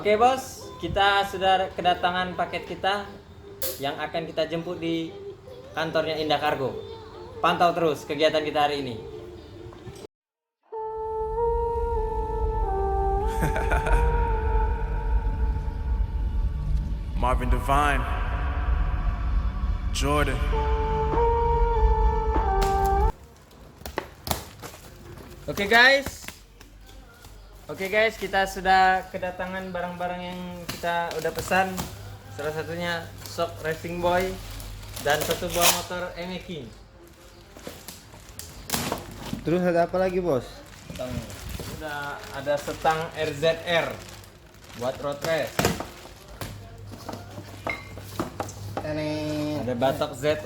Oke bos, kita sudah kedatangan paket kita yang akan kita jemput di kantornya Indah Kargo. Pantau terus kegiatan kita hari ini. Marvin Divine, Jordan. Oke guys, kita sudah kedatangan barang-barang yang kita udah pesan. Salah satunya shock racing boy dan satu buah motor King. Terus ada apa lagi bos? Udah ada setang RZR buat road race. Ini Ada batok Z1,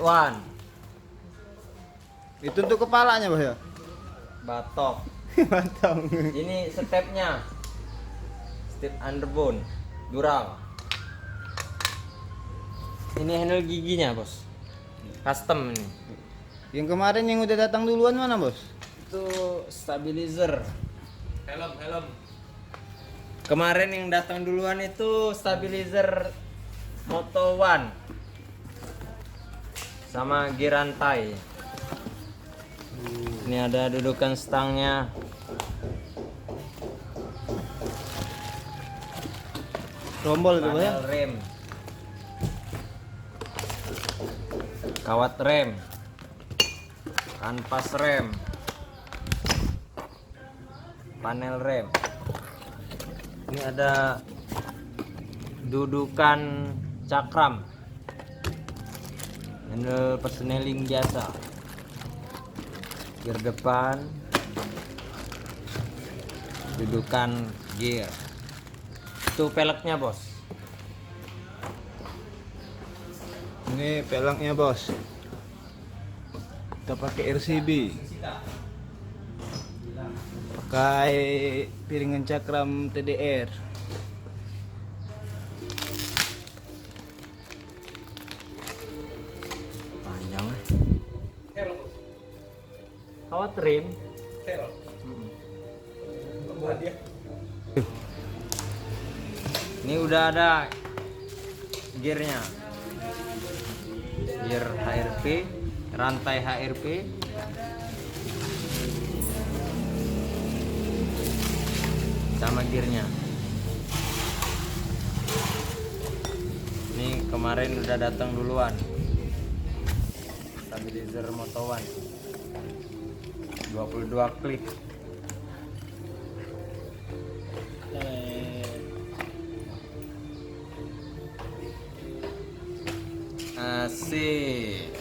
itu untuk kepalanya bos ya? batok. Mantap. Ini stepnya, step underbone, dural. Ini handle giginya bos, custom ini. Yang kemarin yang udah datang duluan mana bos? Itu stabilizer. Helm. Kemarin yang datang duluan itu stabilizer Moto One sama gear rantai. Ini ada dudukan stangnya. Rombol itu bos ya? Panel rem, kawat rem, kanvas rem, panel rem. Ini ada dudukan cakram, handle persneling biasa, gear depan, dudukan gear. Itu peleknya bos. Ini pelangnya bos. Kita pakai RCB. Pakai piringan cakram TDR. Panjang. Kawat rem. Ini udah ada gearnya, gear HRP, rantai HRP, sama gearnya. Ini kemarin udah datang duluan, stabilizer Moto One 22 klik. Asik.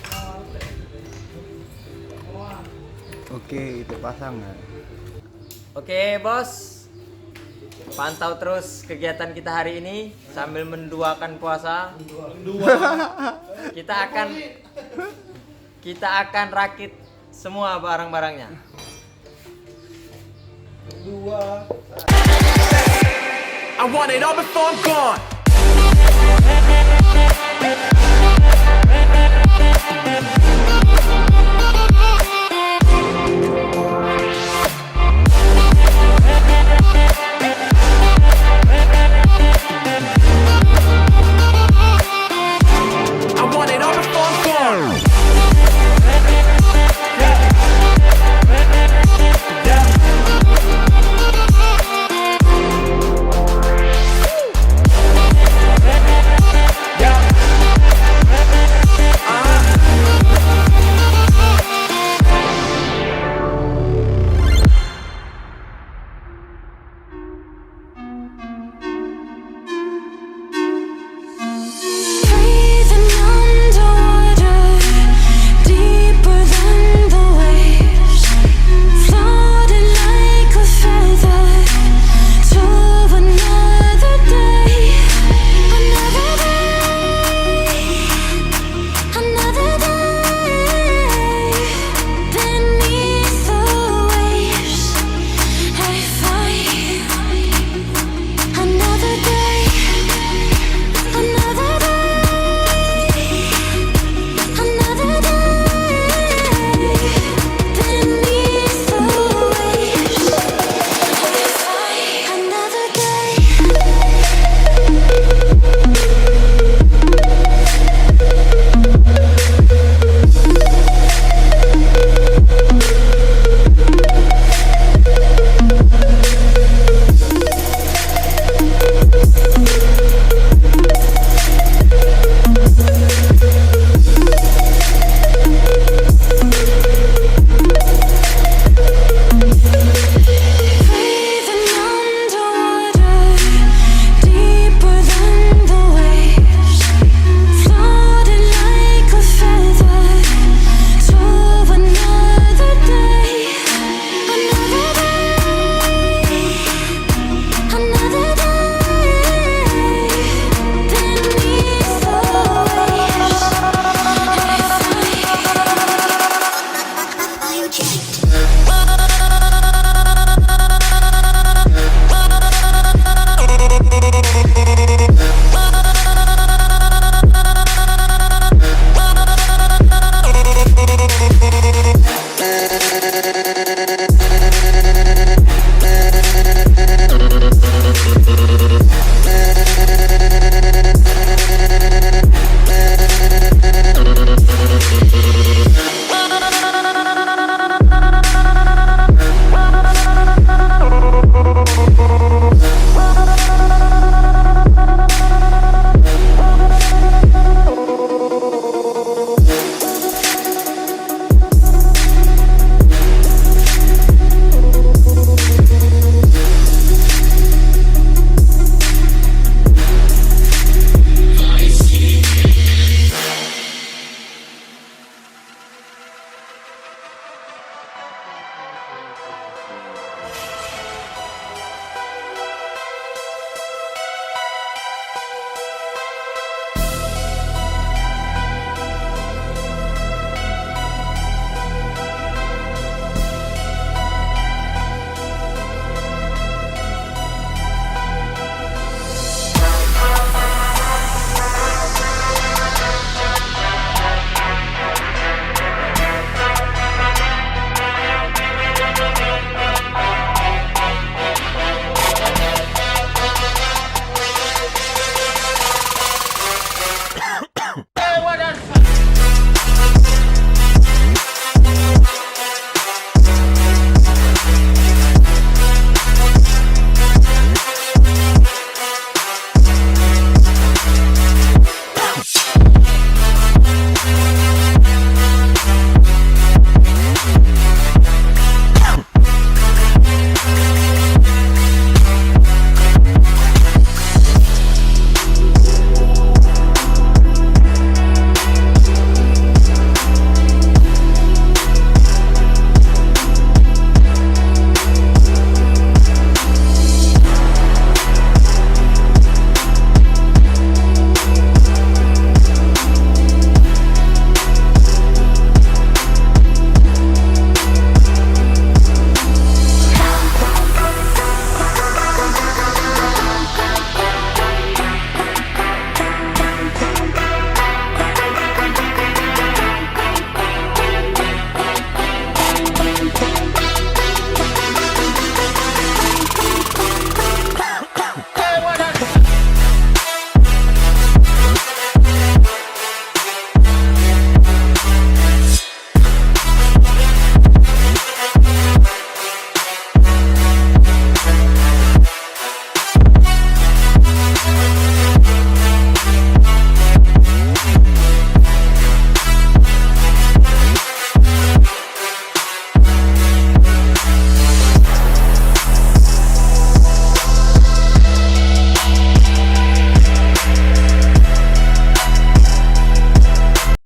Oke, itu pasangan. Oke bos, pantau terus kegiatan kita hari ini sambil menduakan puasa. Kita akan rakit semua barang-barangnya. I want it all before I'm gone.